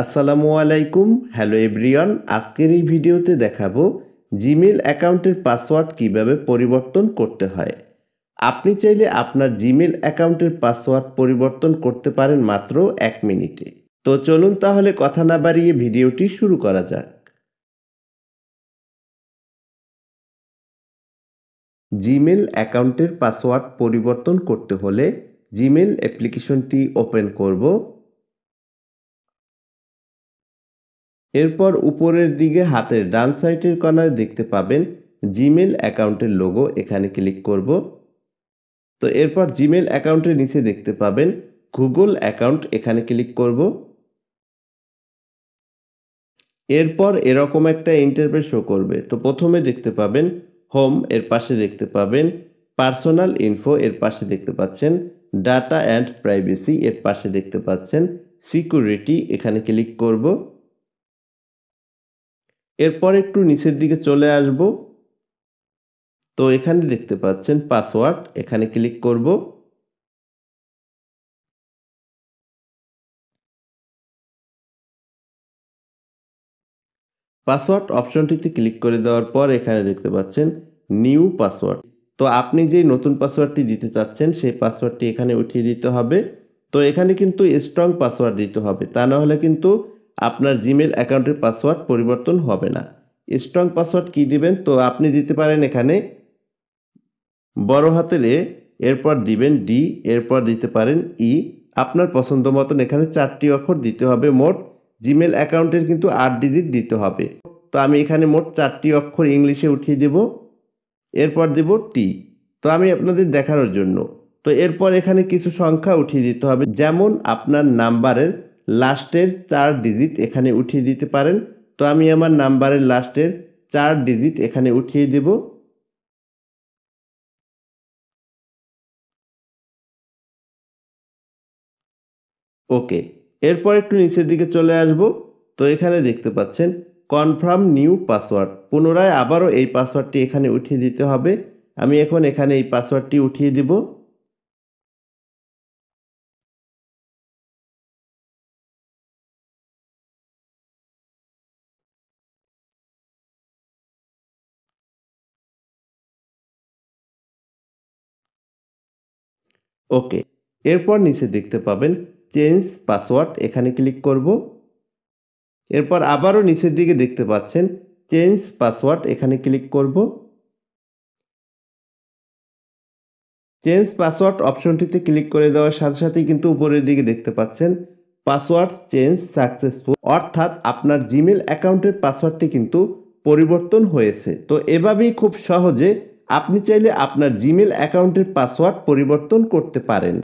আসসালামু আলাইকুম। Hello everyone. আজকের এই ভিডিওতে দেখাবো জিমেইল অ্যাকাউন্টের পাসওয়ার্ড কিভাবে পরিবর্তন করতে হয়। আপনি চাইলে আপনার জিমেইল অ্যাকাউন্টের পাসওয়ার্ড পরিবর্তন করতে পারেন মাত্র 1 মিনিটে। তো চলুন তাহলে কথা না বাড়িয়ে ভিডিওটি শুরু করা যাক। জিমেইল অ্যাকাউন্টের পাসওয়ার্ড পরিবর্তন করতে হলে জিমেইল অ্যাপ্লিকেশনটি ওপেন করব। এরপর উপরের দিকে হাতের ডান সাইডের কর্নারে দেখতে পাবেন জিমেইল অ্যাকাউন্টের লোগো, এখানে ক্লিক করব। তো এরপর জিমেইল অ্যাকাউন্টের নিচে দেখতে পাবেন গুগল অ্যাকাউন্ট, এখানে ক্লিক করব। এরপর এরকম একটা ইন্টারফেস শো করবে। তো প্রথমে দেখতে পাবেন হোম, এর পাশে দেখতে পাবেন পার্সোনাল ইনফো, এর পাশে দেখতে পাচ্ছেন ডাটা অ্যান্ড প্রাইভেসি, এর পাশে দেখতে পাচ্ছেন সিকিউরিটি, এখানে ক্লিক করব। এরপর একটু নিচের দিকে চলে আসব। তো এখানে দেখতে পাচ্ছেন পাসওয়ার্ড, এখানে ক্লিক করব। পাসওয়ার্ড অপশনটিতে ক্লিক করে দেওয়ার পর এখানে দেখতে পাচ্ছেন নিউ পাসওয়ার্ড। তো আপনি যেই নতুন পাসওয়ার্ডটি দিতে চাচ্ছেন সেই পাসওয়ার্ডটি এখানে উঠিয়ে দিতে হবে। তো এখানে কিন্তু স্ট্রং পাসওয়ার্ড দিতে হবে, তা না হলে কিন্তু আপনার জিমেইল অ্যাকাউন্টের পাসওয়ার্ড পরিবর্তন হবে না। স্ট্রং পাসওয়ার্ড কি দিবেন? তো আপনি দিতে পারেন এখানে বড় হাতের এ, এরপর দিবেন ডি, এরপর দিতে পারেন ই। আপনার পছন্দ মতন এখানে 4টি অক্ষর দিতে হবে। মোট জিমেইল অ্যাকাউন্টের কিন্তু 8 ডিজিট দিতে হবে। তো আমি এখানে মোট 4টি অক্ষর ইংলিশে উঠিয়ে দেব। এরপর দেব টি। তো আমি আপনাদের দেখানোর জন্য। তো এরপর এখানে কিছু সংখ্যা উঠিয়ে দিতে হবে, যেমন আপনার নাম্বারের লাস্টের 4 ডিজিট এখানে উঠিয়ে দিতে পারেন। তো আমি আমার নাম্বারের লাস্টের 4 ডিজিট এখানে উঠিয়ে দেব। ওকে। এরপর একটু নিচের দিকে চলে আসব। তো এখানে দেখতে পাচ্ছেন কনফার্ম নিউ পাসওয়ার্ড। পুনরায় আবারও এই পাসওয়ার্ডটি এখানে উঠিয়ে দিতে হবে। আমি এখন এখানে এই পাসওয়ার্ডটি উঠিয়ে দিব। ওকে। এরপর নিচে দেখতে পাবেন চেঞ্জ পাসওয়ার্ড, এখানে ক্লিক করব। এরপর আবারও নিচের দিকে দেখতে পাচ্ছেন চেঞ্জ পাসওয়ার্ড, এখানে ক্লিক করব। চেঞ্জ পাসওয়ার্ড অপশনটিতে ক্লিক করে দেওয়ার সাথে সাথেই কিন্তু উপরের দিকে দেখতে পাচ্ছেন পাসওয়ার্ড চেঞ্জ সাকসেসফুল, অর্থাৎ আপনার জিমেইল অ্যাকাউন্টের পাসওয়ার্ডটি কিন্তু পরিবর্তন হয়েছে। তো এভাবেই খুব সহজে আপনি চাইলে আপনার জিমেইল অ্যাকাউন্টের পাসওয়ার্ড পরিবর্তন করতে পারেন।